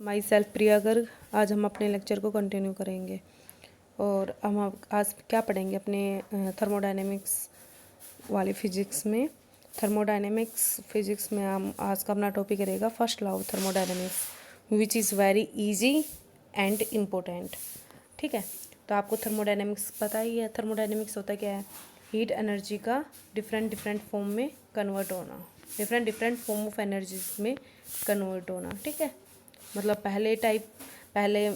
My self प्रिया गर्ग। आज हम अपने लेक्चर को कंटिन्यू करेंगे और हम आज क्या पढ़ेंगे अपने थर्मोडायनेमिक्स वाली फिजिक्स में। थर्मोडायनेमिक्स फिजिक्स में हम आज का अपना टॉपिक रहेगा first law of thermodynamics, which is very easy and important. ठीक है, तो आपको थर्मोडायनेमिक्स पता ही है। थर्मोडायनेमिक्स होता क्या है? हीट एनर्जी का डिफरेंट फॉर्म में कन्वर्ट होना, डिफरेंट फॉर्म ऑफ एनर्जीज में कन्वर्ट होना। ठीक है, मतलब पहले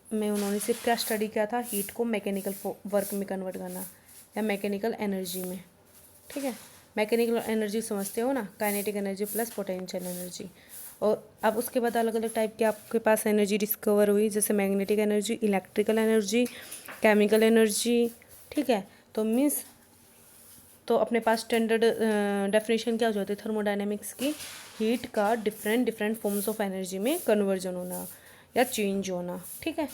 में उन्होंने सिर्फ क्या स्टडी किया था? हीट को मैकेनिकल वर्क में कन्वर्ट करना या मैकेनिकल एनर्जी में। ठीक है, मैकेनिकल एनर्जी समझते हो ना, kinetic energy plus potential energy. और अब उसके बाद अलग अलग टाइप के आपके पास एनर्जी डिस्कवर हुई, जैसे magnetic energy, electrical energy, chemical energy. ठीक है, तो अपने पास स्टैंडर्ड डेफिनेशन क्या हो जाती है थर्मोडायनेमिक्स की? हीट का डिफरेंट फॉर्म्स ऑफ एनर्जी में कन्वर्जन होना या चेंज होना। ठीक है,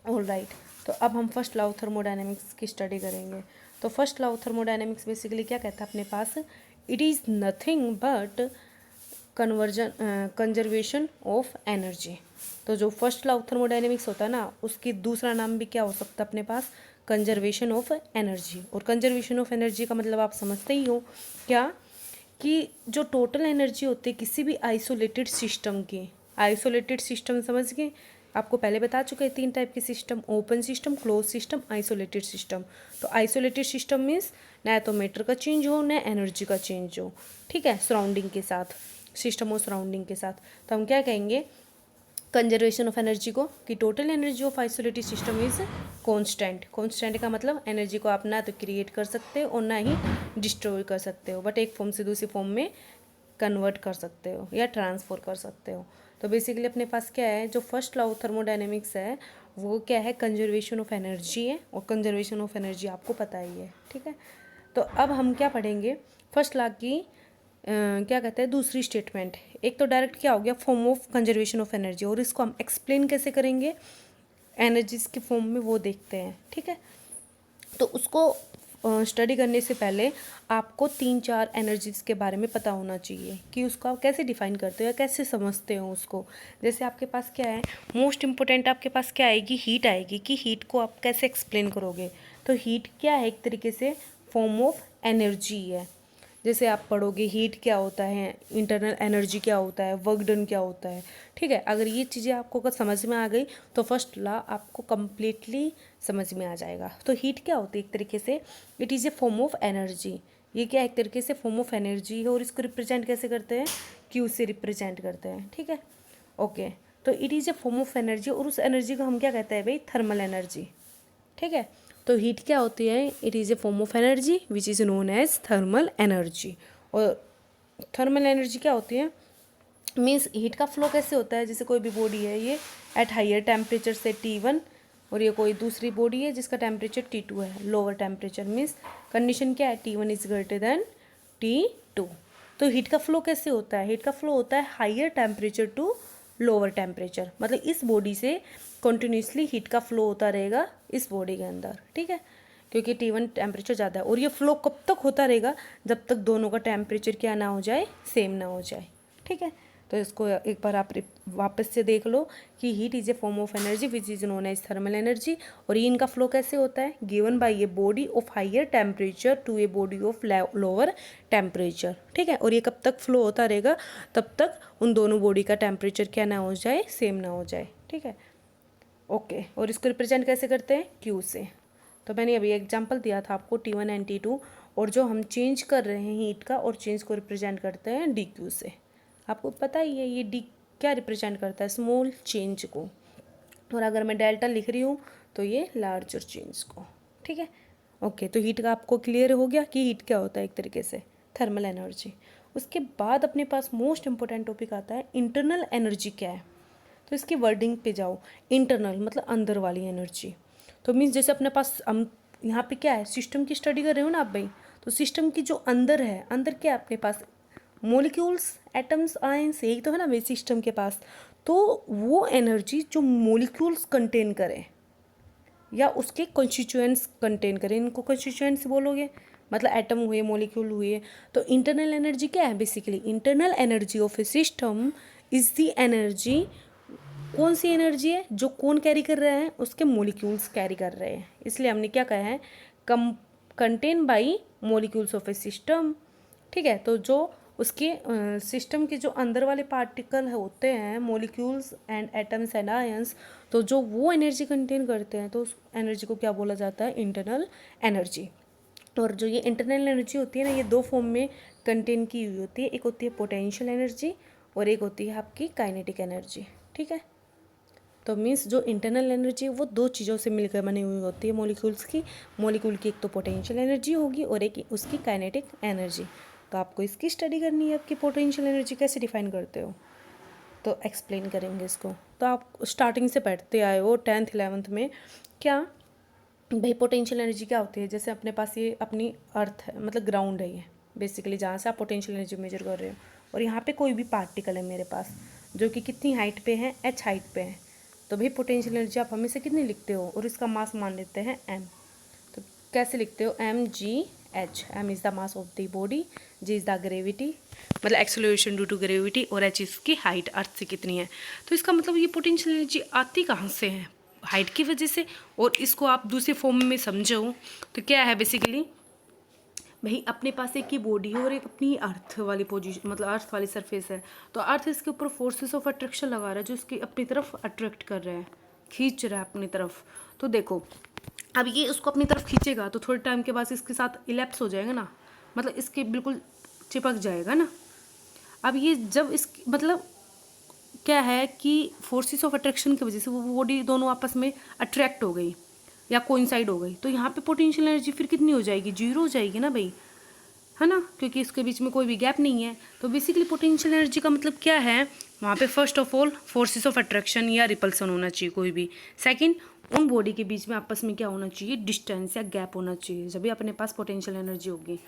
ऑल राइट। तो अब हम फर्स्ट लॉ ऑफ थर्मोडायनेमिक्स की स्टडी करेंगे। तो first law of thermodynamics basically क्या कहता है अपने पास? It is nothing but conservation of energy. तो जो फर्स्ट लॉ ऑफ थर्मोडायनेमिक्स होता है ना, उसकी दूसरा नाम भी क्या हो सकता है अपने पास? Conservation of energy. और कंजर्वेशन ऑफ एनर्जी का मतलब आप समझते ही हो क्या, कि जो टोटल एनर्जी होती है किसी भी आइसोलेटेड सिस्टम की, आइसोलेटेड सिस्टम समझ गए? आपको पहले बता चुके हैं 3 टाइप के system: open system, close system, isolated system. तो आइसोलेटेड सिस्टम मीन्स ना तो मैटर का चेंज हो ना एनर्जी का चेंज हो। ठीक है, सराउंडिंग के साथ, सिस्टम और सराउंडिंग के साथ। तो हम क्या कहेंगे कंजर्वेशन ऑफ एनर्जी को, कि total energy of isolated system is constant. Constant का मतलब एनर्जी को आप ना तो क्रिएट कर सकते हो और ना ही डिस्ट्रॉय कर सकते हो, बट एक फॉर्म से दूसरी फॉर्म में कन्वर्ट कर सकते हो या ट्रांसफर कर सकते हो। तो बेसिकली अपने पास क्या है, जो फर्स्ट लॉ ऑफ थर्मोडायनेमिक्स है वो क्या है? कंजर्वेशन ऑफ एनर्जी है, और कंजर्वेशन ऑफ एनर्जी आपको पता ही है। ठीक है, तो अब हम क्या पढ़ेंगे? फर्स्ट लॉ की क्या कहते हैं दूसरी स्टेटमेंट। एक तो डायरेक्ट क्या हो गया, form of conservation of energy, और इसको हम एक्सप्लेन कैसे करेंगे एनर्जीज के फॉर्म में वो देखते हैं। ठीक है, तो उसको स्टडी करने से पहले आपको 3-4 एनर्जीज के बारे में पता होना चाहिए कि उसको आप कैसे डिफाइन करते हो या कैसे समझते हो उसको। जैसे आपके पास क्या है, मोस्ट इम्पोर्टेंट आपके पास क्या आएगी? हीट आएगी, कि हीट को आप कैसे एक्सप्लेन करोगे। तो हीट क्या है? एक तरीके से फॉर्म ऑफ एनर्जी है। जैसे आप पढ़ोगे हीट क्या होता है, इंटरनल एनर्जी क्या होता है, वर्क डन क्या होता है। ठीक है, अगर ये चीज़ें आपको अगर समझ में आ गई तो फर्स्ट लॉ आपको कम्प्लीटली समझ में आ जाएगा। तो हीट क्या होती है? एक तरीके से it is a form of energy. ये क्या एक तरीके से फॉर्म ऑफ एनर्जी है, और इसको रिप्रेजेंट कैसे करते हैं? क्यू से रिप्रेजेंट करते हैं। ठीक है, ओके। तो it is a form of energy, और उस एनर्जी को हम क्या कहते हैं भाई? Thermal energy. ठीक है, तो हीट क्या होती है? It is a form of energy which is known as thermal energy. और थर्मल एनर्जी क्या होती है? मीन्स हीट का फ्लो कैसे होता है? जैसे कोई भी बॉडी है ये एट हाइयर टेम्परेचर से T1, और ये कोई दूसरी बॉडी है जिसका टेम्परेचर T2 है, लोअर टेम्परेचर। मीन्स कंडीशन क्या है? T1 is greater than T2। तो हीट का फ्लो कैसे होता है? हीट का फ्लो होता है higher temperature to lower temperature, मतलब इस बॉडी से कंटिन्यूसली हीट का फ्लो होता रहेगा इस बॉडी के अंदर। ठीक है, क्योंकि T1 टेम्परेचर ज़्यादा है, और ये फ्लो कब तक होता रहेगा? जब तक दोनों का टेम्परेचर क्या ना हो जाए, सेम ना हो जाए। ठीक है, तो इसको एक बार आप वापस से देख लो कि heat is a form of energy which is known as thermal energy. और ये इनका फ्लो कैसे होता है? Given by a body of higher temperature to a body of lower temperature. ठीक है, और ये कब तक फ्लो होता रहेगा? तब तक उन दोनों बॉडी का टेम्परेचर क्या ना हो जाए, सेम ना हो जाए। ठीक है, ओके। और इसको रिप्रेजेंट कैसे करते हैं? क्यू से। तो मैंने अभी एग्जांपल दिया था आपको T1 एंड T2, और जो हम चेंज कर रहे हैं हीट का, और चेंज को रिप्रेजेंट करते हैं DQ से। आपको पता ही है ये डी क्या रिप्रेजेंट करता है? स्मॉल चेंज को। और अगर मैं डेल्टा लिख रही हूँ तो ये लार्जर चेंज को। ठीक है, ओके। तो हीट का आपको क्लियर हो गया कि हीट क्या होता है? एक तरीके से थर्मल एनर्जी। उसके बाद अपने पास मोस्ट इंपॉर्टेंट टॉपिक आता है इंटरनल एनर्जी क्या है। तो इसकी वर्डिंग पे जाओ। इंटरनल मतलब अंदर वाली एनर्जी। तो मीन्स जैसे अपने पास हम यहाँ पे क्या है, सिस्टम की स्टडी कर रहे हो ना आप भाई, तो सिस्टम की जो अंदर है, अंदर क्या है अपने पास? मोलिक्यूल्स, एटम्स, आयंस, यही तो है ना भाई सिस्टम के पास। तो वो एनर्जी जो मोलिक्यूल्स कंटेन करें या उसके कॉन्स्टिट्यूएंट्स कंटेन करें, इनको कॉन्स्टिट्यूएंट्स बोलोगे, मतलब एटम हुए, मोलिक्यूल हुए। तो इंटरनल एनर्जी क्या है? Basically internal energy of A system is the energy कौन सी एनर्जी है? जो कौन कैरी कर रहे हैं? उसके मॉलिक्यूल्स कैरी कर रहे हैं। इसलिए हमने क्या कहा है? Contain by molecules of A system. ठीक है, तो जो उसके सिस्टम के जो अंदर वाले पार्टिकल होते हैं, molecules and atoms and ions, तो जो वो एनर्जी कंटेन करते हैं, तो उस एनर्जी को क्या बोला जाता है? Internal energy. और जो ये इंटरनल एनर्जी होती है ना, ये दो फॉर्म में कंटेन की हुई होती है। एक होती है पोटेंशियल एनर्जी और एक होती है आपकी काइनेटिक एनर्जी। ठीक है, तो मीन्स जो इंटरनल एनर्जी है वो दो चीज़ों से मिलकर बनी हुई होती है मॉलिक्यूल्स की। मॉलिक्यूल की एक तो पोटेंशियल एनर्जी होगी और एक उसकी काइनेटिक एनर्जी। तो आपको इसकी स्टडी करनी है, आपकी पोटेंशियल एनर्जी कैसे डिफाइन करते हो, तो एक्सप्लेन करेंगे इसको। तो आप स्टार्टिंग से पढ़ते आए हो 10th 11th में। क्या भाई पोटेंशियल एनर्जी क्या होती है? जैसे अपने पास ये अपनी अर्थ है, मतलब ग्राउंड है ये बेसिकली, जहाँ से आप पोटेंशियल एनर्जी मेजर कर रहे हो। और यहाँ पे कोई भी पार्टिकल है मेरे पास जो कि कितनी हाइट पे है? h हाइट पे है। तो भाई पोटेंशियल एनर्जी आप हमेशा कितनी लिखते हो? और इसका मास मान लेते हैं m। तो कैसे लिखते हो? mgh। m is the mass of the body, g is the gravity, मतलब एक्सेलरेशन ड्यू टू ग्रेविटी, और h इसकी हाइट अर्थ से कितनी है। तो इसका मतलब ये पोटेंशियल एनर्जी आती कहाँ से है? हाइट की वजह से। और इसको आप दूसरे फॉर्म में समझो तो क्या है बेसिकली, भाई अपने पास एक की बॉडी है और एक अपनी अर्थ वाली पोजीशन, मतलब अर्थ वाली सरफेस है। तो अर्थ इसके ऊपर फोर्सेस ऑफ अट्रैक्शन लगा रहा है जो इसकी अपनी तरफ अट्रैक्ट कर रहा है, खींच रहा है अपनी तरफ। तो देखो अब ये उसको अपनी तरफ खींचेगा तो थोड़े टाइम के बाद इसके साथ इलेप्स हो जाएगा ना, मतलब इसके बिल्कुल चिपक जाएगा ना। अब ये जब इस मतलब क्या है कि फोर्सेस ऑफ अट्रैक्शन की वजह से वो बॉडी दोनों आपस में अट्रैक्ट हो गई या कोइंसाइड हो गई, तो यहाँ पे पोटेंशियल एनर्जी फिर कितनी हो जाएगी? 0 हो जाएगी ना भाई, है ना, क्योंकि इसके बीच में कोई भी गैप नहीं है। तो बेसिकली पोटेंशियल एनर्जी का मतलब क्या है? वहाँ पे first of all forces of attraction या रिपल्सन होना चाहिए कोई भी। सेकंड, उन बॉडी के बीच में आपस में क्या होना चाहिए? डिस्टेंस या गैप होना चाहिए, जब भी अपने पास पोटेंशियल एनर्जी होगी।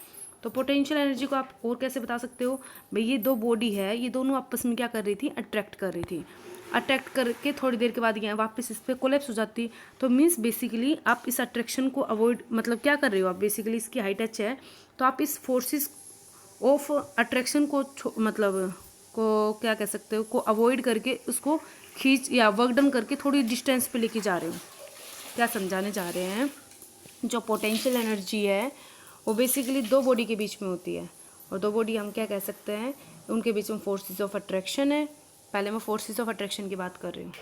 तो पोटेंशियल एनर्जी को आप और कैसे बता सकते हो? भाई ये दो बॉडी है, ये दोनों आपस में क्या कर रही थी? अट्रैक्ट कर रही थी। अट्रैक्ट करके थोड़ी देर के बाद ये वापस इस पर कोलेप्स हो जाती। तो मीन्स बेसिकली आप इस अट्रैक्शन को अवॉइड, मतलब क्या कर रहे हो आप? बेसिकली इसकी हाइट h है, तो आप इस फोर्सेस ऑफ अट्रैक्शन को मतलब को क्या कह सकते हो, को अवॉइड करके उसको खींच या वर्क डन करके थोड़ी डिस्टेंस पे लेके जा रहे हो। क्या समझाने जा रहे हैं? जो पोटेंशियल एनर्जी है वो बेसिकली दो बॉडी के बीच में होती है, और दो बॉडी हम क्या कह सकते हैं? उनके बीच में फोर्सेस ऑफ अट्रैक्शन है। पहले मैं फोर्सेस ऑफ अट्रैक्शन की बात कर रही हूँ।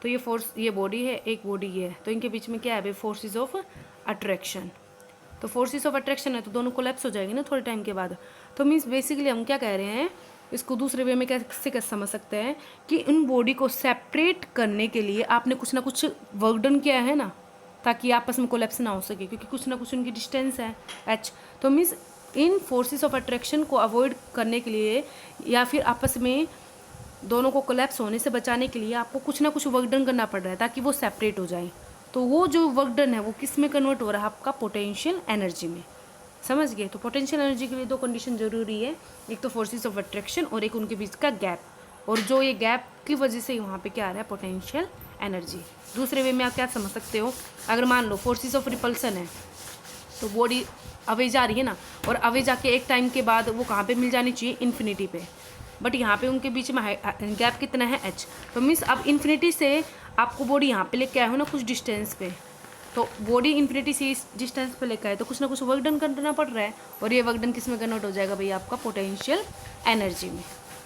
तो ये फोर्स, ये बॉडी है, एक बॉडी ये है, तो इनके बीच में क्या है भाई? Forces of attraction. तो फोर्सेस ऑफ अट्रैक्शन है तो दोनों कोलैप्स हो जाएंगे ना थोड़े टाइम के बाद। तो मीन्स बेसिकली हम क्या कह रहे हैं, इसको दूसरे वे में कैसे समझ सकते हैं कि इन बॉडी को सेपरेट करने के लिए आपने कुछ ना कुछ वर्क डन किया है ना, ताकि आपस में कोलैप्स ना हो सके, क्योंकि कुछ ना कुछ उनकी डिस्टेंस है h। तो means in forces of attraction को अवॉइड करने के लिए या फिर आपस में दोनों को कोलैप्स होने से बचाने के लिए आपको कुछ ना कुछ वर्क डन करना पड़ रहा है ताकि वो सेपरेट हो जाए। तो वो जो वर्क डन है वो किस में कन्वर्ट हो रहा है? आपका पोटेंशियल एनर्जी में। समझ गए? तो पोटेंशियल एनर्जी के लिए दो कंडीशन जरूरी है, एक तो फोर्सेस ऑफ अट्रैक्शन और एक उनके बीच का गैप। और जो ये गैप की वजह से वहाँ पे क्या आ रहा है? Potential energy. दूसरे वे में आप क्या समझ सकते हो? अगर मान लो फोर्सेस ऑफ रिपल्सन है तो बॉडी अवे जा रही है ना, और अवे जाके एक टाइम के बाद वो कहाँ पे मिल जानी चाहिए? इन्फिनिटी पे। बट यहाँ पे उनके बीच में गैप कितना है? h। तो मीन्स अब इन्फिनिटी से आपको बॉडी यहाँ पे लेके आए हो ना कुछ डिस्टेंस पे, तो बॉडी इन्फिनिटी से इस डिस्टेंस पे लेकर आए तो कुछ ना कुछ वर्क डन करना पड़ रहा है, और ये वर्क डन किस में कन्वर्ट हो जाएगा भाई? आपका पोटेंशियल एनर्जी में।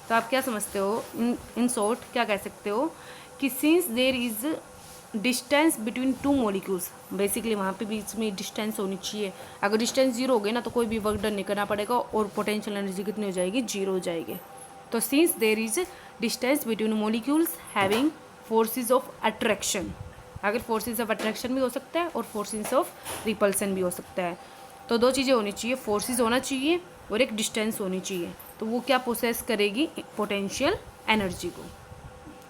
तो आप क्या समझते हो? इन शॉर्ट क्या कह सकते हो कि since there is distance between two molecules, basically वहाँ पे बीच में डिस्टेंस होनी चाहिए। अगर डिस्टेंस 0 हो गई ना तो कोई भी वर्क डन नहीं करना पड़ेगा और पोटेंशियल एनर्जी कितनी हो जाएगी? 0 हो जाएगी। तो since there is distance between molecules having forces of attraction, अगर फोर्सेस ऑफ अट्रैक्शन भी हो सकता है और फोर्सेस ऑफ रिपल्सन भी हो सकता है, तो दो चीज़ें होनी चाहिए, फोर्सेस होना चाहिए और एक डिस्टेंस होनी चाहिए। तो वो क्या प्रोसेस करेगी? पोटेंशियल एनर्जी को।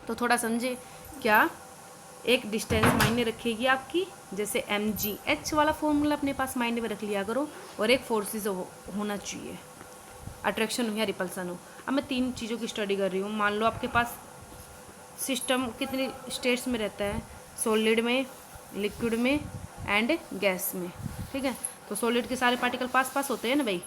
तो थोड़ा समझे क्या? एक डिस्टेंस मायने रखेगी आपकी, जैसे mgh वाला फॉर्मूला अपने पास माइंड में रख लिया करो, और एक फोर्सेस होना चाहिए, अट्रैक्शन हो या रिपल्सन हो। अब मैं 3 चीज़ों की स्टडी कर रही हूँ। मान लो आपके पास सिस्टम कितने स्टेट्स में रहता है? सॉलिड में, लिक्विड में एंड गैस में। ठीक है, तो सॉलिड के सारे पार्टिकल पास पास होते हैं ना भाई,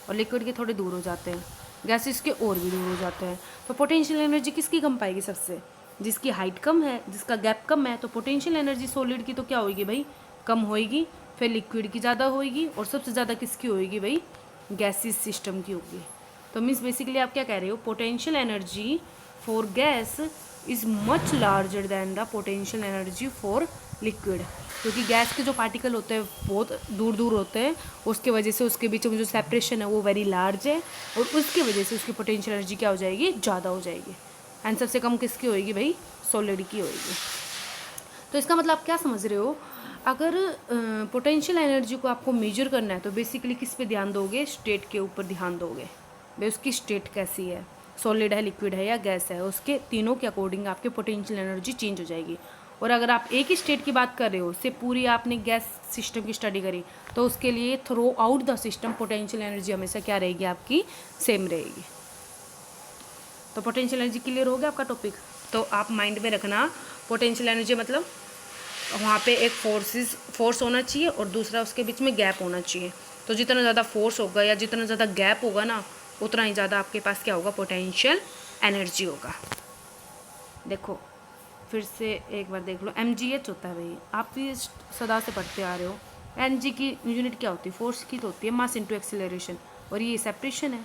और लिक्विड के थोड़े दूर हो जाते हैं, गैसेस के और भी दूर हो जाते हैं। तो पोटेंशियल एनर्जी किसकी कम पाएगी? सबसे जिसकी हाइट कम है, जिसका गैप कम है, तो पोटेंशियल एनर्जी सॉलिड की तो क्या होगी भाई, कम होएगी। फिर लिक्विड की ज़्यादा होएगी और सबसे ज़्यादा किसकी होएगी भाई, गैसियस सिस्टम की होगी। तो मीन्स बेसिकली आप क्या कह रहे हो, potential energy for gas is much larger than the potential energy for liquid, क्योंकि गैस के जो पार्टिकल होते हैं बहुत दूर दूर होते हैं, उसके वजह से उसके बीच में जो सेपरेशन है वो वेरी लार्ज है, और उसकी वजह से उसकी पोटेंशियल एनर्जी क्या हो जाएगी, ज़्यादा हो जाएगी। एंड सबसे कम किसकी होएगी भाई, सॉलिड की होएगी। तो इसका मतलब आप क्या समझ रहे हो, अगर पोटेंशियल एनर्जी को आपको मेजर करना है तो बेसिकली किस पे ध्यान दोगे, स्टेट के ऊपर ध्यान दोगे भाई, उसकी स्टेट कैसी है, सॉलिड है, लिक्विड है या गैस है, उसके तीनों के अकॉर्डिंग आपकी पोटेंशियल एनर्जी चेंज हो जाएगी। और अगर आप एक ही स्टेट की बात कर रहे हो, से पूरी आपने गैस सिस्टम की स्टडी करी, तो उसके लिए through out the system potential energy हमेशा क्या रहेगी, आपकी सेम रहेगी। तो पोटेंशियल एनर्जी क्लियर हो गया आपका टॉपिक। तो आप माइंड में रखना, पोटेंशियल एनर्जी मतलब वहाँ पे एक फोर्स होना चाहिए और दूसरा उसके बीच में गैप होना चाहिए। तो जितना ज़्यादा फोर्स होगा या जितना ज़्यादा गैप होगा ना, उतना ही ज़्यादा आपके पास क्या होगा, पोटेंशियल एनर्जी होगा। देखो फिर से एक बार देख लो, mgh होता है भाई, आप भी सदा से पढ़ते आ रहे हो। mg की यूनिट क्या होती है, फोर्स की तो होती है मास इनटू एक्सीलरेशन, और ये सेपरेशन है।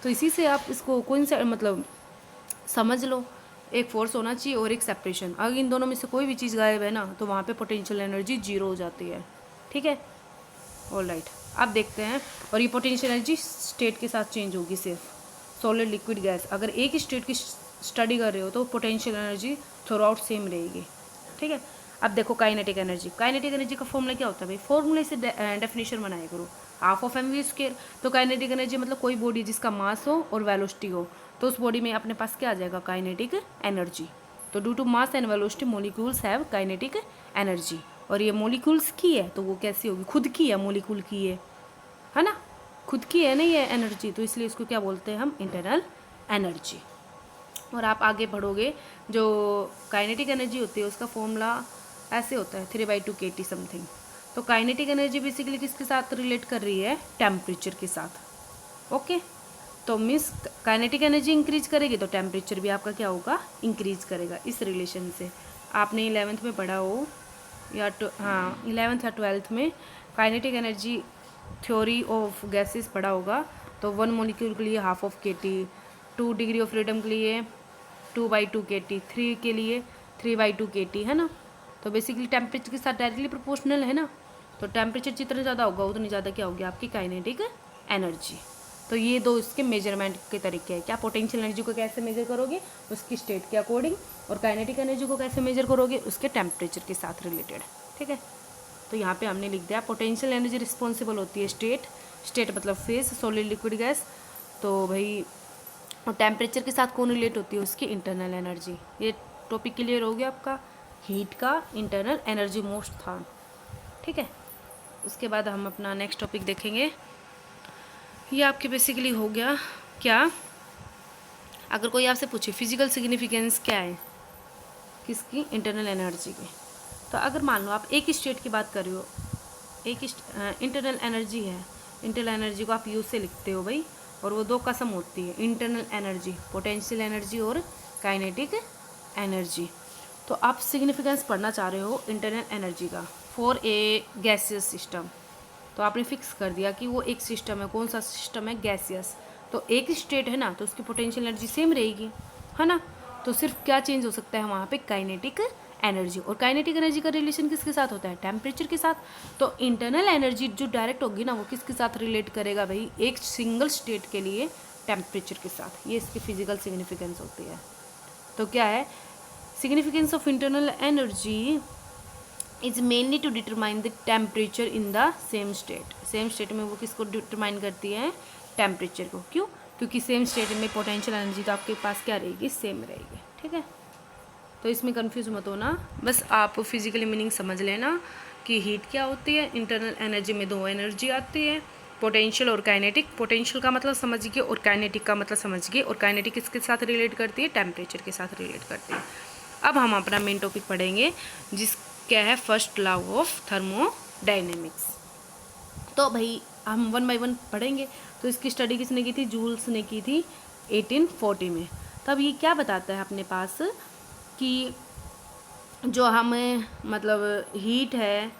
तो इसी से आप इसको कोई सा मतलब समझ लो, एक फोर्स होना चाहिए और एक सेपरेशन। अगर इन दोनों में से कोई भी चीज़ गायब है ना, तो वहाँ पे पोटेंशियल एनर्जी जीरो हो जाती है। ठीक है, ऑलराइट। अब देखते हैं, और ये पोटेंशियल एनर्जी स्टेट के साथ चेंज होगी, सिर्फ सॉलिड, लिक्विड, गैस। अगर एक ही स्टेट की स्टडी कर रहे हो तो potential energy through out same रहेगी। ठीक है, अब देखो काइनेटिक एनर्जी। काइनेटिक एनर्जी का फॉर्मूला क्या होता है भाई, फॉर्मूले से डेफिनेशन बनाया करो, हाफ ऑफ mv²। तो काइनेटिक एनर्जी मतलब कोई बॉडी जिसका मास हो और वेलोसिटी हो, तो उस बॉडी में अपने पास क्या आ जाएगा, काइनेटिक एनर्जी। तो due to mass and velocity molecules have kinetic energy. और ये मॉलिक्यूल्स की है तो वो कैसी होगी, खुद की है, मॉलिक्यूल की है ना, खुद की है नहीं है एनर्जी, तो इसलिए इसको क्या बोलते हैं हम, इंटरनल एनर्जी। और आप आगे बढ़ोगे, जो काइनेटिक एनर्जी होती है उसका फॉर्मूला ऐसे होता है 3/2 kT समथिंग। तो काइनेटिक एनर्जी बेसिकली किसके साथ रिलेट कर रही है, टेम्परेचर के साथ। ओके, तो मीन्स काइनेटिक एनर्जी इंक्रीज करेगी तो टेम्परेचर भी आपका क्या होगा, इंक्रीज करेगा। इस रिलेशन से आपने 11th में पढ़ा हो या 11th या 12th में kinetic energy theory of gases पढ़ा होगा। तो 1 मॉलिक्यूल के लिए half of kT, 2 degree of freedom के लिए 2/2 kT, 3 के लिए 3/2 kT, है ना। तो बेसिकली टेम्परेचर के साथ डायरेक्टली प्रोपोर्शनल है ना। तो टेम्परेचर जितना ज़्यादा होगा उतनी ज़्यादा क्या होगी आपकी काइनेटिक एनर्जी। तो ये दो इसके मेजरमेंट के तरीके हैं। क्या पोटेंशियल एनर्जी को कैसे मेजर करोगे, उसकी स्टेट के अकॉर्डिंग, और काइनेटिक एनर्जी को कैसे मेजर करोगे, उसके टेम्परेचर के साथ रिलेटेड। ठीक है, तो यहाँ पे हमने लिख दिया पोटेंशियल एनर्जी रिस्पॉन्सिबल होती है स्टेट मतलब फेज, सॉलिड, लिक्विड, गैस। तो भाई और टेम्परेचर के साथ कौन रिलेट होती है, उसकी इंटरनल एनर्जी। ये टॉपिक क्लियर हो गया आपका, हीट का इंटरनल एनर्जी मोस्ट था। ठीक है, उसके बाद हम अपना नेक्स्ट टॉपिक देखेंगे। ये आपके बेसिकली हो गया क्या, अगर कोई आपसे पूछे फिजिकल सिग्निफिकेंस क्या है किसकी, इंटरनल एनर्जी की, तो अगर मान लो आप एक ही स्टेट की बात कर रहे हो, एक इंटरनल एनर्जी है, इंटरनल एनर्जी को आप यू से लिखते हो भाई, और वो दो कसम होती है, इंटरनल एनर्जी, पोटेंशियल एनर्जी और काइनेटिक एनर्जी। तो आप सिग्निफिकेंस पढ़ना चाह रहे हो इंटरनल एनर्जी का फॉर ए गैसियस सिस्टम। तो आपने फिक्स कर दिया कि वो एक सिस्टम है, कौन सा सिस्टम है, गैसियस। तो एक स्टेट है ना, तो उसकी पोटेंशियल एनर्जी सेम रहेगी, है ना। तो सिर्फ क्या चेंज हो सकता है वहाँ पे, काइनेटिक एनर्जी। और काइनेटिक एनर्जी का रिलेशन किसके साथ होता है, टेम्परेचर के साथ। तो इंटरनल एनर्जी जो डायरेक्ट होगी ना, वो किसके साथ रिलेट करेगा भाई, एक सिंगल स्टेट के लिए टेम्परेचर के साथ। ये इसकी फिजिकल सिग्निफिकेंस होती है। तो क्या है, significance of internal energy is mainly to determine the temperature in the same state. Same state में वो किसको डिटरमाइन करती है, टेम्परेचर को। क्यों, क्योंकि सेम स्टेट में पोटेंशियल एनर्जी तो आपके पास क्या रहेगी, सेम रहेगी। ठीक है, तो इसमें कंफ्यूज मत होना, बस आप फिजिकली मीनिंग समझ लेना कि हीट क्या होती है। इंटरनल एनर्जी में दो एनर्जी आती है, पोटेंशियल और काइनेटिक। पोटेंशियल का मतलब समझिए और काइनेटिक का मतलब समझिए, और काइनेटिक किसके साथ रिलेट करती है, टेम्परेचर के साथ रिलेट करती है। अब हम अपना मेन टॉपिक पढ़ेंगे, जिस क्या है, फर्स्ट लॉ ऑफ थर्मोडायनेमिक्स। तो भाई हम 1 by 1 पढ़ेंगे। तो इसकी स्टडी किसने की थी, जूल्स ने की थी 1840 में। तब ये क्या बताता है अपने पास कि जो हमें मतलब हीट है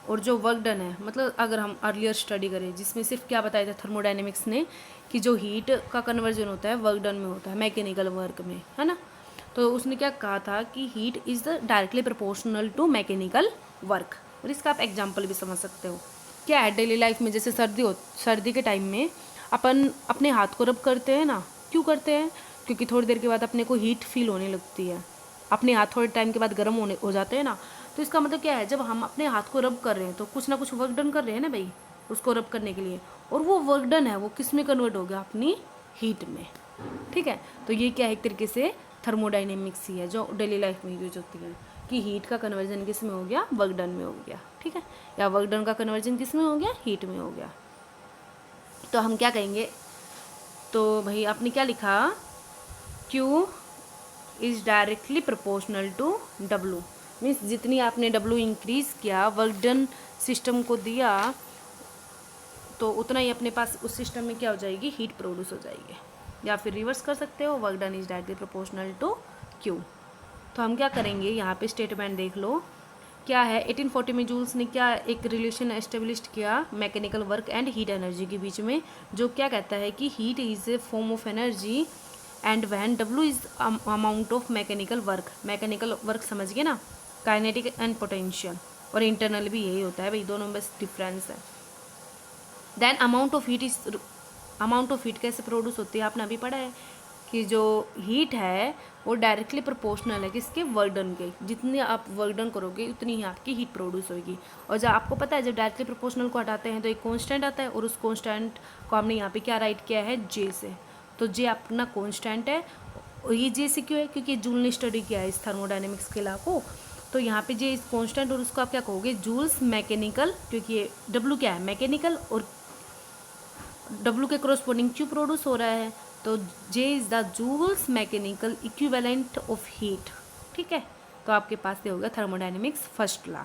और जो वर्क डन है, मतलब अगर हम अर्लियर स्टडी करें जिसमें सिर्फ क्या बताया था थर्मोडायनेमिक्स ने कि जो हीट का कन्वर्जन होता है वर्क डन में होता है, मैकेनिकल वर्क में, है ना। तो उसने क्या कहा था कि heat is directly proportional to mechanical work. और इसका आप एग्जांपल भी समझ सकते हो। क्या है, डेली लाइफ में जैसे सर्दी के टाइम में अपन अपने हाथ को रब करते हैं ना, क्यों करते हैं? क्योंकि थोड़ी देर के बाद अपने को हीट फील होने लगती है, अपने हाथ थोड़े टाइम के बाद गर्म हो जाते हैं ना। तो इसका मतलब क्या है, जब हम अपने हाथ को रब कर रहे हैं तो कुछ ना कुछ वर्क डन कर रहे हैं ना भाई, उसको रब करने के लिए। और वो वर्क डन है वो किस में कन्वर्ट हो गया? अपनी हीट में, ठीक है। तो ये क्या है, एक तरीके से थर्मोडाइनेमिक्स ही है जो डेली लाइफ में यूज होती है कि हीट का कन्वर्जन किस में हो गया? वर्क डन में हो गया, ठीक है। या वर्क डन का कन्वर्जन किस में हो गया? हीट में हो गया। तो हम क्या कहेंगे, तो भाई आपने क्या लिखा, Q is directly proportional to W। Means जितनी आपने W इंक्रीज़ किया, वर्क डन सिस्टम को दिया, तो उतना ही अपने पास उस सिस्टम में क्या हो जाएगी? हीट प्रोड्यूस हो जाएगी। या फिर रिवर्स कर सकते हो, work done is directly proportional to Q। तो हम क्या करेंगे, यहाँ पे स्टेटमेंट देख लो क्या है। 1840 में जूल्स ने क्या एक रिलेशन एस्टेब्लिश किया mechanical work and heat energy के बीच में, जो क्या कहता है कि heat is a form of energy and when W is amount of mechanical work समझ गए ना, काइनेटिक एंड पोटेंशियल। और इंटरनल भी यही होता है भाई, दोनों में बस डिफरेंस है। देन अमाउंट ऑफ हीट कैसे प्रोड्यूस होती है, आपने अभी पढ़ा है कि जो हीट है वो डायरेक्टली प्रोपोर्शनल है किसके? वर्क डन के। जितनी आप वर्क डन करोगे उतनी ही आपकी हीट प्रोड्यूस होगी। और जब आपको पता है जब डायरेक्टली प्रोपोर्शनल को हटाते हैं तो एक कांस्टेंट आता है, और उस कांस्टेंट को हमने यहाँ पे क्या राइट किया है? जे से। तो जे अपना कांस्टेंट है। और ये जे से क्यों है? क्योंकि जूल ने स्टडी किया है इस थर्मोडायनेमिक्स के लॉ को। तो यहाँ पे जे इज कांस्टेंट, और उसको आप क्या कहोगे? जूल्स मैकेनिकल, क्योंकि ये डब्ल्यू क्या है? मैकेनिकल, और डब्ल्यू के क्रॉसपोर्डिंग क्यू प्रोड्यूस हो रहा है। तो J is the Joule's mechanical equivalent of heat, ठीक है। तो आपके पास ये होगा थर्मोडायनेमिक्स फर्स्ट लॉ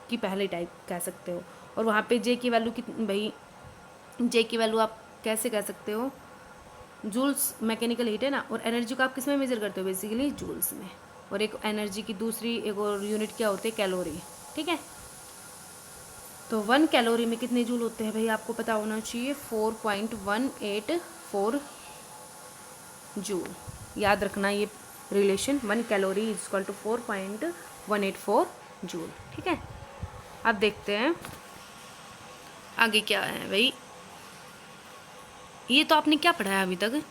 की पहली टाइप कह सकते हो। और वहाँ पे जे की वैल्यू कितनी भाई? जे की वैल्यू आप कैसे कह सकते हो? जूल्स मैकेनिकल हीट है ना, और एनर्जी को आप किस में मेजर करते हो? बेसिकली जूल्स में। और एक एनर्जी की दूसरी एक और यूनिट क्या होती है? कैलोरी, ठीक है। तो 1 कैलोरी में कितने जूल होते हैं भाई? आपको पता होना चाहिए 4.184 जूल। याद रखना ये relation, 1 calorie is equal to 4.184 joule, ठीक है। अब देखते हैं आगे क्या है भाई। ये तो आपने क्या पढ़ा है अभी तक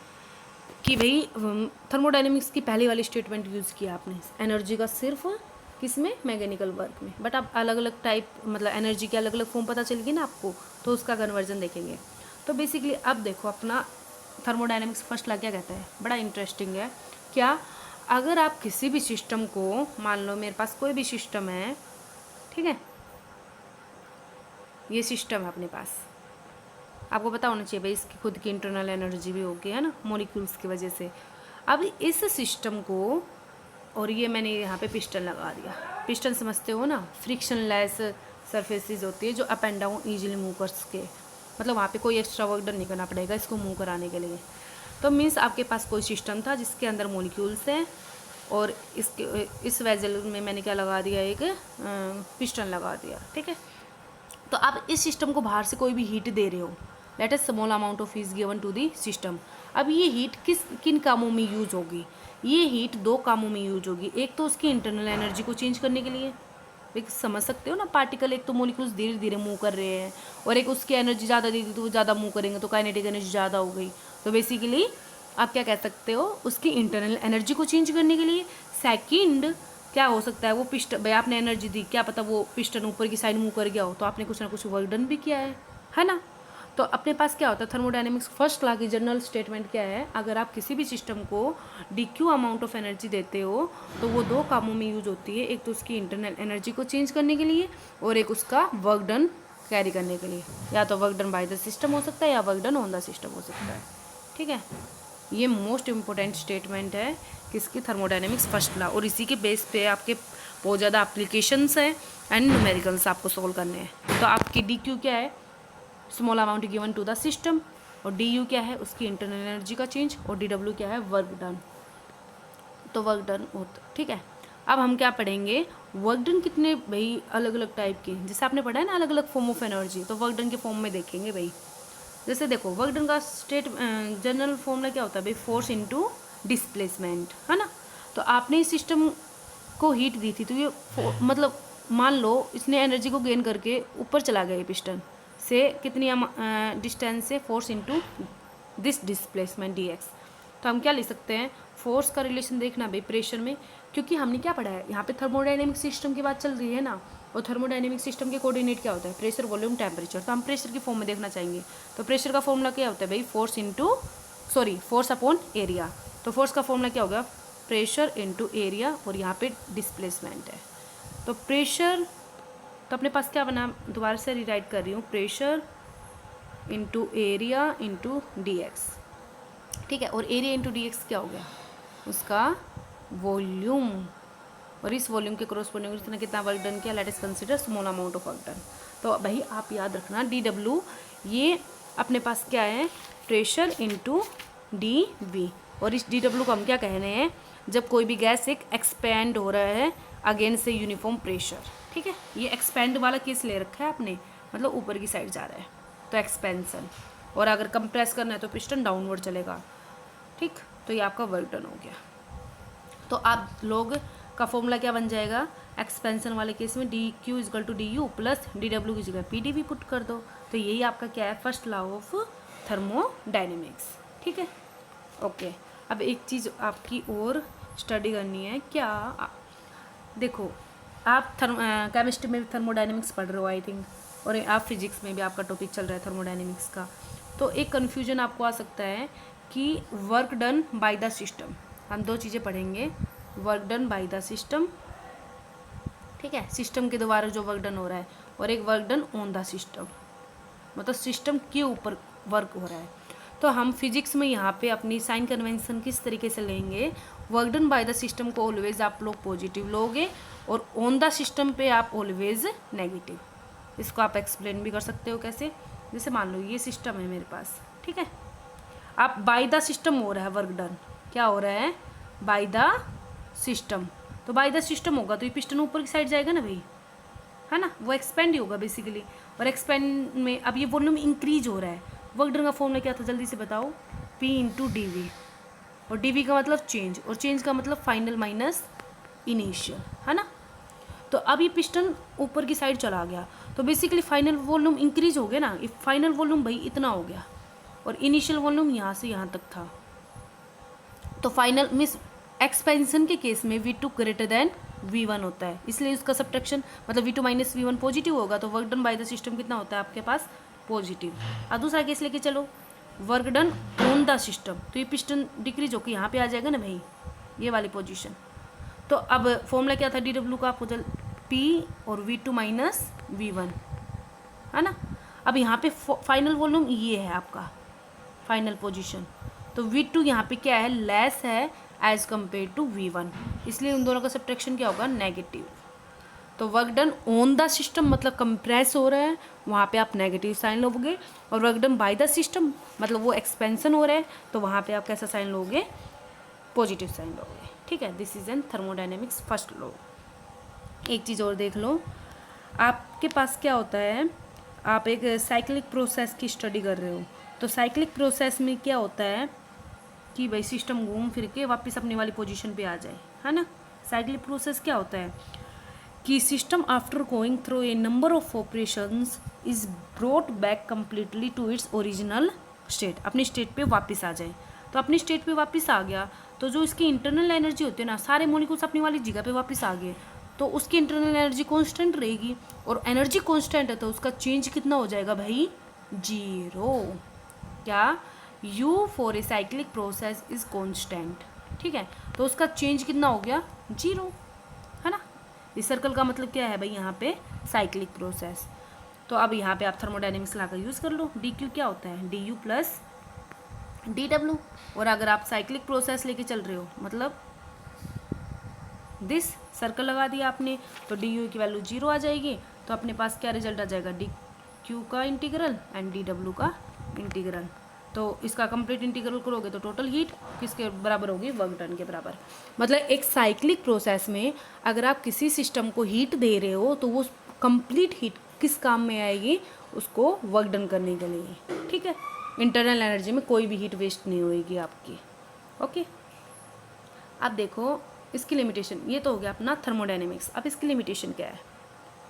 कि भाई थर्मोडायनेमिक्स की पहली वाली स्टेटमेंट यूज़ किया आपने एनर्जी का सिर्फ किस में? मैकेनिकल वर्क में। बट आप अलग अलग टाइप मतलब एनर्जी के अलग अलग फॉर्म पता चल गई ना आपको, तो उसका कन्वर्जन देखेंगे। तो बेसिकली अब देखो अपना थर्मोडायनेमिक्स फर्स्ट लॉ क्या कहता है, बड़ा इंटरेस्टिंग है। क्या? अगर आप किसी भी सिस्टम को, मान लो मेरे पास कोई भी सिस्टम है, ठीक है, ये सिस्टम है अपने पास, आपको पता होना चाहिए भाई इसकी खुद की इंटरनल एनर्जी भी होगी, है ना, मॉलिक्यूल्स की वजह से। अब इस सिस्टम को, और ये मैंने यहाँ पे पिस्टन लगा दिया। पिस्टन समझते हो ना, फ्रिक्शन लेस सरफेसेस होती है जो up and down easily move कर सके, मतलब वहाँ पे कोई एक्स्ट्रा वर्क डन नहीं करना पड़ेगा इसको मूव कराने के लिए। तो मीन्स आपके पास कोई सिस्टम था जिसके अंदर मॉलिक्यूल्स हैं, और इस वेजल में मैंने क्या लगा दिया? एक पिस्टन लगा दिया, ठीक है। तो आप इस सिस्टम को बाहर से कोई भी हीट दे रहे हो, let a small amount of heat given to the system. अब ये हीट किन कामों में यूज होगी? ये हीट दो कामों में यूज होगी। एक तो उसकी इंटरनल एनर्जी को चेंज करने के लिए, एक समझ सकते हो ना, पार्टिकल एक तो मॉलिक्यूल्स धीरे धीरे मूव कर रहे हैं, और एक उसकी एनर्जी ज़्यादा दी तो वो ज़्यादा मूव करेंगे, तो काइनेटिक एनर्जी ज़्यादा हो गई। तो बेसिकली आप क्या कह सकते हो? उसकी इंटरनल एनर्जी को चेंज करने के लिए। सेकंड क्या हो सकता है? वो पिस्टन, भाई आपने एनर्जी दी, क्या पता वो पिस्टन ऊपर की साइड मूव कर गया हो, तो आपने कुछ ना कुछ वर्क डन भी किया है ना। तो अपने पास क्या होता है? थर्मोडायनेमिक्स फर्स्ट लॉ की जनरल स्टेटमेंट क्या है? अगर आप किसी भी सिस्टम को DQ अमाउंट ऑफ एनर्जी देते हो तो वो दो कामों में यूज होती है। एक तो उसकी इंटरनल एनर्जी को चेंज करने के लिए, और एक उसका वर्क डन कैरी करने के लिए। या तो work done by the system हो सकता है, या work done on the system हो सकता है, ठीक है। ये मोस्ट इम्पोर्टेंट स्टेटमेंट है किसकी? Thermodynamics first law. और इसी के बेस पे आपके बहुत ज़्यादा एप्लीकेशंस हैं एंड न्यूमेरिकल्स आपको सोल्व करने हैं। तो आपकी DQ क्या है? Small amount given to the system. और DU क्या है? उसकी इंटरनल एनर्जी का चेंज। और DW क्या है? Work done. तो वर्क डन होता, ठीक है। अब हम क्या पढ़ेंगे, वर्क डन कितने भाई अलग अलग टाइप के, जैसे आपने पढ़ा है ना अलग अलग फॉर्म ऑफ एनर्जी, तो वर्क डन के फॉर्म में देखेंगे भाई। जैसे देखो वर्क डन का स्टेट जनरल फॉर्मूला क्या होता है भाई, फोर्स इनटू डिस्प्लेसमेंट, है ना। तो आपने इस सिस्टम को हीट दी थी, तो ये मतलब मान लो इसने एनर्जी को गेन करके ऊपर चला गया, पिस्टन से कितनी डिस्टेंस से, force into this displacement D x. तो हम क्या लिख सकते हैं, फोर्स का रिलेशन देखना भाई प्रेशर में, क्योंकि हमने क्या पढ़ा है यहाँ पे थर्मोडाइनमिक सिस्टम की बात चल रही है ना, और थर्मोडाइनमिक सिस्टम के कोऑर्डिनेट क्या होता है, प्रेशर वॉल्यूम टेम्परेचर। तो हम प्रेशर की फॉर्म में देखना चाहेंगे, तो प्रेशर का फॉर्मूला क्या होता है भाई, फोर्स अपॉन एरिया। तो फोर्स का फॉर्मूला क्या होगा, प्रेशर इंटू एरिया, और यहाँ पे डिस्प्लेसमेंट है। तो प्रेशर, तो अपने पास क्या बना, दोबारा से रीराइट कर रही हूँ, pressure into area into D x, ठीक है। और एरिया इंटू डी एक्स क्या हो गया, उसका वॉल्यूम, और इस वॉल्यूम के कॉरस्पॉन्डिंग उसने कितना वर्क डन किया, let us consider small amount of work done. तो भाई आप याद रखना डी डब्ल्यू, ये अपने पास क्या है, प्रेशर इंटू डी वी, और इस डी डब्ल्यू को हम क्या कह रहे हैं, जब कोई भी गैस एक एक्सपैंड हो रहा है अगेंस्ट से यूनिफॉर्म प्रेशर, ठीक है। ये एक्सपैंड वाला केस ले रखा है आपने, मतलब ऊपर की साइड जा रहा है तो एक्सपेंशन, और अगर कंप्रेस करना है तो पिस्टन डाउनवर्ड चलेगा, ठीक। तो ये आपका वर्क डन हो गया। तो आप लोग का फॉर्मूला क्या बन जाएगा, एक्सपेंशन वाले केस में D Q equal to D U plus D W की जगह पी डी वी पुट कर दो। तो यही आपका क्या है, फर्स्ट लॉ ऑफ थर्मोडायनेमिक्स, ठीक है। ओके, अब एक चीज़ आपकी और स्टडी करनी है, क्या देखो आप केमिस्ट्री में भी थर्मोडायनेमिक्स पढ़ रहे हो आई थिंक, और आप फिजिक्स में भी आपका टॉपिक चल रहा है थर्मोडायनेमिक्स का। तो एक कन्फ्यूजन आपको आ सकता है कि work done by the system, हम दो चीज़ें पढ़ेंगे, work done by the system, ठीक है, सिस्टम के द्वारा जो वर्क डन हो रहा है, और एक work done on the system, मतलब सिस्टम के ऊपर वर्क हो रहा है। तो हम फिजिक्स में यहाँ पे अपनी साइन कन्वेंशन किस तरीके से लेंगे, work done by the system को ऑलवेज आप लोग पॉजिटिव लोगे, और ऑन द सिस्टम पे आप ऑलवेज नेगेटिव। इसको आप एक्सप्लेन भी कर सकते हो कैसे, जैसे मान लो ये सिस्टम है मेरे पास, ठीक है, आप बाय द सिस्टम हो रहा है वर्क डन, क्या हो रहा है, बाय द सिस्टम। तो बाय द सिस्टम होगा तो ये पिस्टन ऊपर की साइड जाएगा ना भाई, है ना, वो एक्सपेंड ही होगा बेसिकली, और एक्सपेंड में अब ये वॉल्यूम इंक्रीज हो रहा है। वर्क डन का फॉर्मूला क्या था, जल्दी से बताओ, P इंटू डी वी, और डी वी का मतलब चेंज, और चेंज का मतलब फाइनल माइनस इनिशियल, है ना। तो अब ये पिस्टन ऊपर की साइड चला गया, तो बेसिकली फाइनल वॉल्यूम इंक्रीज हो गया ना, फाइनल वॉल्यूम भाई इतना हो गया, और इनिशियल वॉल्यूम यहाँ से यहाँ तक था। तो फाइनल मिस एक्सपेंशन के केस में V2 ग्रेटर देन V1 होता है, इसलिए उसका सब्ट्रैक्शन मतलब V2 माइनस V1 पॉजिटिव होगा, तो work done by the system कितना होता है आपके पास, पॉजिटिव। अब दूसरा केस लेके चलो, work done on the system, तो ये पिस्टन डिक्रीज होकर यहाँ पे आ जाएगा ना भाई, ये वाली पोजीशन। तो अब फॉर्मूला क्या था डी डब्ल्यू का, आपको P और V2 माइनस V1, है ना। अब यहाँ पे फाइनल वॉल्यूम ये है आपका फाइनल पोजीशन, तो V2 यहाँ पे क्या है, लेस है एज कम्पेयर टू V1, इसलिए उन दोनों का सब्ट्रैक्शन क्या होगा, नेगेटिव। तो work done on the system मतलब कंप्रेस हो रहा है, वहाँ पे आप नेगेटिव साइन लोगे, और work done by the system मतलब वो एक्सपेंशन हो रहा है, तो वहाँ पे आप कैसा साइन लोगे, पॉजिटिव साइन लोगे, ठीक है। This is an thermodynamics first law. एक चीज़ और देख लो, आपके पास क्या होता है, आप एक साइक्लिक प्रोसेस की स्टडी कर रहे हो, तो साइक्लिक प्रोसेस में क्या होता है कि भाई सिस्टम घूम फिर के वापस अपनी वाली पोजीशन पे आ जाए, है ना। साइक्लिक प्रोसेस क्या होता है कि system after going through a number of operations is brought back completely to its original state, अपनी स्टेट पे वापस आ जाए। तो अपनी स्टेट पे वापस आ गया, तो जो इसकी इंटरनल एनर्जी होती है ना, सारे मॉलिक्यूल्स अपनी वाली जगह पे वापस आ गए, तो उसकी इंटरनल एनर्जी कांस्टेंट रहेगी, और एनर्जी कांस्टेंट है तो उसका चेंज कितना हो जाएगा भाई, जीरो। क्या, U for a cyclic process is constant, ठीक है, तो उसका चेंज कितना हो गया, जीरो, है ना। इस सर्कल का मतलब क्या है भाई, यहाँ पे साइक्लिक प्रोसेस। तो अब यहाँ पे आप थर्मोडायनेमिक्स ला कर यूज़ कर लो, डी क्यू क्या होता है, D U plus D W, और अगर आप साइक्लिक प्रोसेस लेके चल रहे हो मतलब दिस सर्कल लगा दिया आपने, तो डी यू की वैल्यू जीरो आ जाएगी, तो अपने पास क्या रिजल्ट आ जाएगा, डी क्यू का इंटीग्रल एंड डी डब्ल्यू का इंटीग्रल। तो इसका कंप्लीट इंटीग्रल करोगे तो टोटल हीट किसके बराबर होगी, वर्क डन के बराबर। मतलब एक साइक्लिक प्रोसेस में अगर आप किसी सिस्टम को हीट दे रहे हो तो वो कंप्लीट हीट किस काम में आएगी, उसको वर्क डन करने के लिए, ठीक है। इंटरनल एनर्जी में कोई भी हीट वेस्ट नहीं होएगी आपकी, ओके। अब देखो इसकी लिमिटेशन, ये तो हो गया अपना थर्मोडाइनमिक्स। अब इसकी लिमिटेशन क्या है,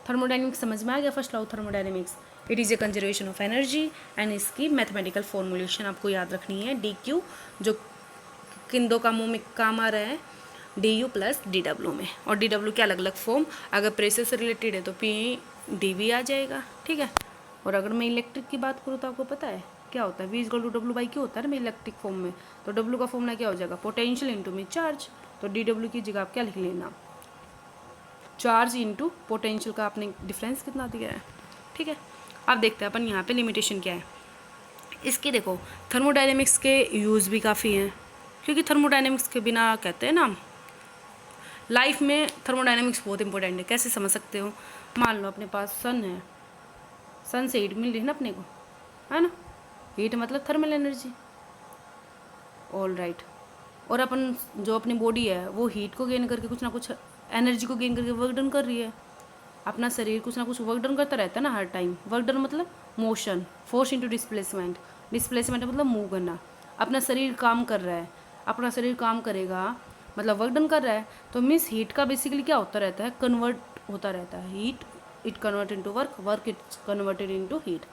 थर्मोडाइनमिक्स समझ में आ गया, first law thermodynamics, it is A conservation of energy and इसकी मैथमेटिकल फॉर्मुलेशन आपको याद रखनी है, डी क्यू, जो किन दो कामों में काम आ रहा है, D U plus D W में। और डी डब्ल्यू के अलग अलग फॉर्म, अगर प्रेशर से रिलेटेड है तो पी डी वी आ जाएगा, ठीक है। और अगर मैं इलेक्ट्रिक की बात करूँ तो आपको पता है क्या होता है, V equal to W by Q होता है ना इलेक्ट्रिक फॉर्म में। तो डब्ल्यू का फॉर्मूला क्या हो जाएगा, पोटेंशियल इंटू में चार्ज। तो डी डब्ल्यू की जगह आप क्या लिख लेना, चार्ज इंटू पोटेंशियल का आपने डिफरेंस कितना दिया है, ठीक है। अब देखते हैं अपन यहाँ पे लिमिटेशन क्या है इसकी। देखो थर्मोडायनेमिक्स के यूज़ भी काफ़ी हैं, क्योंकि थर्मोडायनेमिक्स के बिना कहते हैं ना लाइफ में थर्मोडायनेमिक्स बहुत इंपॉर्टेंट है। कैसे समझ सकते हो, मान लो अपने पास सन है, सन से हीट मिल रही है ना अपने को, है ना, हीट मतलब थर्मल एनर्जी, ऑल राइट। और अपन जो अपनी बॉडी है वो हीट को गेन करके कुछ ना कुछ एनर्जी को गेन करके वर्क डन कर रही है। अपना शरीर कुछ ना कुछ वर्क डन करता रहता है ना हर टाइम। वर्क डन मतलब motion, force into displacement, displacement मतलब मूव करना। अपना शरीर काम कर रहा है, अपना शरीर काम करेगा मतलब वर्क डन कर रहा है। तो मीन्स हीट का बेसिकली क्या होता रहता है, कन्वर्ट होता रहता है। Heat it convert into work, work it converted into heat.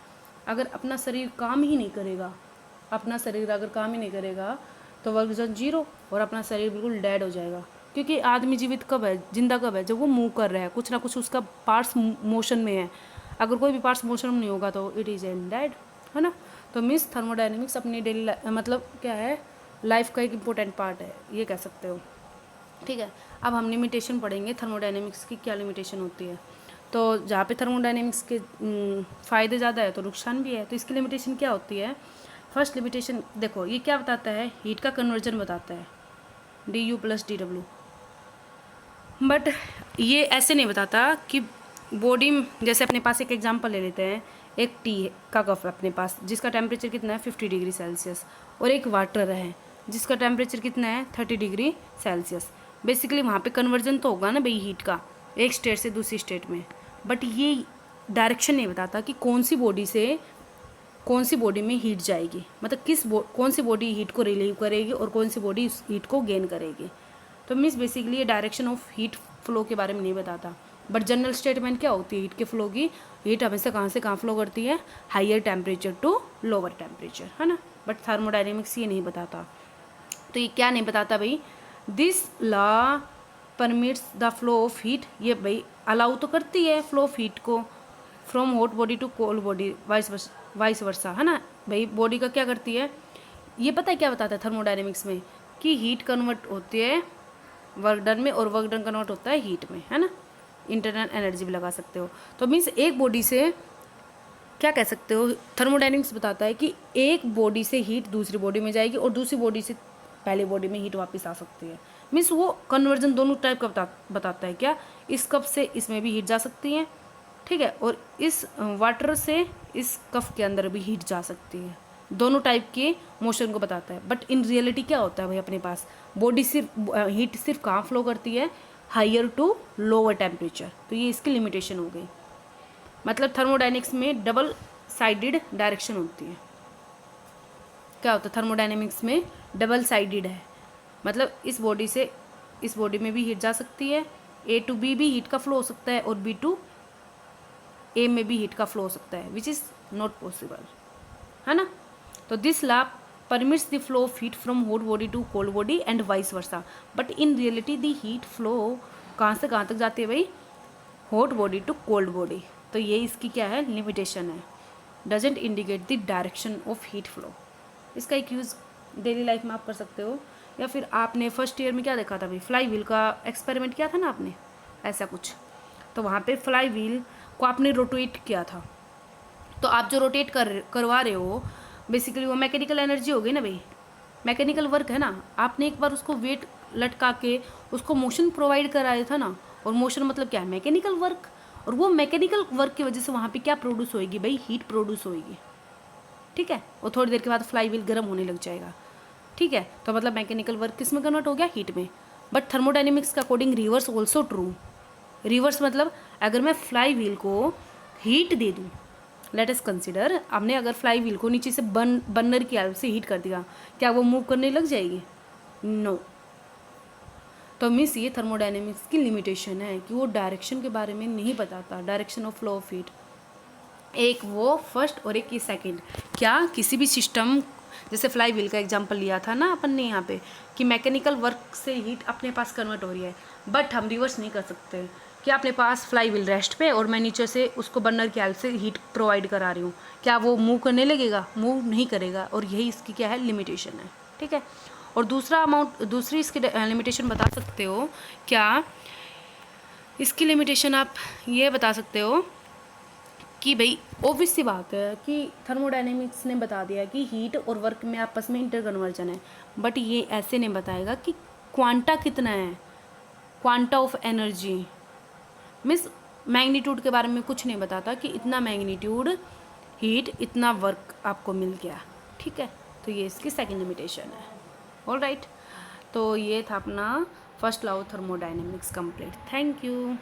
अगर अपना शरीर काम ही नहीं करेगा, अपना शरीर अगर काम ही नहीं करेगा तो वर्क डन जीरो, और अपना शरीर बिल्कुल डेड हो जाएगा। क्योंकि आदमी जीवित कब है, जिंदा कब है, जब वो मूव कर रहा है, कुछ ना कुछ उसका पार्ट्स मोशन में है। अगर कोई भी पार्ट्स मोशन में नहीं होगा तो इट इज़ एन डेड, है ना। तो मीन्स थर्मोडायनेमिक्स अपनी डेली मतलब क्या है, लाइफ का एक इम्पोर्टेंट पार्ट है, ये कह सकते हो, ठीक है। अब हम लिमिटेशन पढ़ेंगे थर्मोडायनेमिक्स की, क्या लिमिटेशन होती है। तो जहाँ पे थर्मोडायनेमिक्स के फ़ायदे ज़्यादा है तो नुकसान भी है। तो इसकी लिमिटेशन क्या होती है, फर्स्ट लिमिटेशन देखो ये क्या बताता है, हीट का कन्वर्जन बताता है, D U plus D W. But ये ऐसे नहीं बताता कि बॉडी, जैसे अपने पास एक एग्जांपल ले लेते हैं, एक टी का कप है अपने पास जिसका टेम्परेचर कितना है 50 डिग्री सेल्सियस, और एक वाटर है जिसका टेम्परेचर कितना है 30 डिग्री सेल्सियस। बेसिकली वहाँ पे कन्वर्जन तो होगा ना भाई हीट का, एक स्टेट से दूसरी स्टेट में। बट ये डायरेक्शन नहीं बताता कि कौन सी बॉडी से कौन सी बॉडी में हीट जाएगी, मतलब कौन सी बॉडी हीट को रिलीव करेगी और कौन सी बॉडी उस हीट को गेन करेगी। तो मीन्स बेसिकली ये डायरेक्शन ऑफ हीट फ्लो के बारे में नहीं बताता। बट जनरल स्टेटमेंट क्या होती है हीट के फ्लो की, हीट हमेशा कहाँ से कहाँ फ्लो करती है, higher temperature to lower temperature, है ना। बट थर्मोडायनेमिक्स ये नहीं बताता। तो ये क्या नहीं बताता भाई, this law permits the flow of heat, ये भाई अलाउ तो करती है फ्लो ऑफ हीट को from hot body to cold body, vice versa, है ना। भाई बॉडी का क्या करती है, ये पता है क्या बताता है थर्मोडायनेमिक्स में, कि हीट कन्वर्ट होती है वर्क डन में और वर्क डन कन्वर्ट होता है हीट में, है ना। इंटरनल एनर्जी भी लगा सकते हो। तो मीन्स एक बॉडी से क्या कह सकते हो, थर्मोडायनेमिक्स बताता है कि एक बॉडी से हीट दूसरी बॉडी में जाएगी और दूसरी बॉडी से पहले बॉडी में हीट वापस आ सकती है। मीन्स वो कन्वर्जन दोनों टाइप का बताता है। क्या, इस कप से इसमें भी हीट जा सकती है, ठीक है, और इस वाटर से इस कप के अंदर भी हीट जा सकती है। दोनों टाइप के मोशन को बताता है। बट इन रियलिटी क्या होता है भाई, अपने पास बॉडी सिर्फ हीट सिर्फ कहाँ फ्लो करती है, हायर टू लोअर टेम्परेचर। तो ये इसकी लिमिटेशन हो गई। मतलब थर्मोडायनेमिक्स में डबल साइडेड डायरेक्शन होती है। क्या होता है थर्मोडायनेमिक्स में, डबल साइडेड है, मतलब इस बॉडी से इस बॉडी में भी हीट जा सकती है, ए टू बी भी हीट का फ्लो हो सकता है और बी टू ए में भी हीट का फ्लो हो सकता है, विच इज़ नॉट पॉसिबल, है ना। तो this law permits the flow of heat from hot body to cold body and vice versa. But in reality the heat flow कहाँ से कहाँ तक जाती है भाई, hot body to cold body. तो ये इसकी क्या है, लिमिटेशन है, doesn't indicate the direction of heat flow. इसका एक यूज़ डेली लाइफ में आप कर सकते हो। या फिर आपने फर्स्ट ईयर में क्या देखा था भाई, फ्लाई व्हील का एक्सपेरिमेंट किया था ना आपने, ऐसा कुछ। तो वहाँ पे फ्लाई व्हील को आपने रोटेट किया था। तो आप जो रोटेट करवा रहे हो बेसिकली वो मैकेनिकल एनर्जी हो गई ना भाई, मैकेनिकल वर्क है ना। आपने एक बार उसको वेट लटका के उसको मोशन प्रोवाइड कराया था ना, और मोशन मतलब क्या है, मैकेनिकल वर्क। और वो मैकेनिकल वर्क की वजह से वहाँ पे क्या प्रोड्यूस होएगी भाई, हीट प्रोड्यूस होएगी। ठीक है, और थोड़ी देर के बाद फ्लाई व्हील गर्म होने लग जाएगा। ठीक है, तो मतलब मैकेनिकल वर्क किस में कन्वर्ट हो गया, हीट में। बट थर्मोडाइनमिक्स के according reverse also true. Reverse मतलब अगर मैं फ्लाई व्हील को हीट दे दूँ, लेट अस कंसिडर, आपने अगर फ्लाई व्हील को नीचे से बर्नर की हेल्प से हीट कर दिया, क्या वो मूव करने लग जाएगी? नो। तो मीन्स ये थर्मोडाइनमिक्स की लिमिटेशन है कि वो डायरेक्शन के बारे में नहीं बताता, direction of flow of heat. एक वो फर्स्ट और एक ये सेकंड। क्या किसी भी सिस्टम, जैसे फ्लाई व्हील का एग्जांपल लिया था ना अपन ने यहाँ पे, कि मैकेनिकल वर्क से हीट अपने पास कन्वर्ट हो रही है, बट हम रिवर्स नहीं कर सकते कि अपने पास फ्लाई व्हील रेस्ट पे और मैं नीचे से उसको बर्नर की हेल्प से हीट प्रोवाइड करा रही हूँ, क्या वो मूव करने लगेगा? मूव नहीं करेगा, और यही इसकी क्या है, लिमिटेशन है। ठीक है, और दूसरी इसकी लिमिटेशन बता सकते हो क्या? इसकी लिमिटेशन आप ये बता सकते हो कि भाई ऑब्वियस सी बात है कि थर्मोडायनेमिक्स ने बता दिया कि हीट और वर्क में आपस में इंटरकन्वर्जन है, बट ये ऐसे नहीं बताएगा कि क्वांटा कितना है, quanta of energy means magnitude के बारे में कुछ नहीं बताता कि इतना मैग्नीट्यूड हीट इतना वर्क आपको मिल गया। ठीक है, तो ये इसकी सेकंड लिमिटेशन है। ऑलराइट, तो ये था अपना first law of thermodynamics complete. Thank you.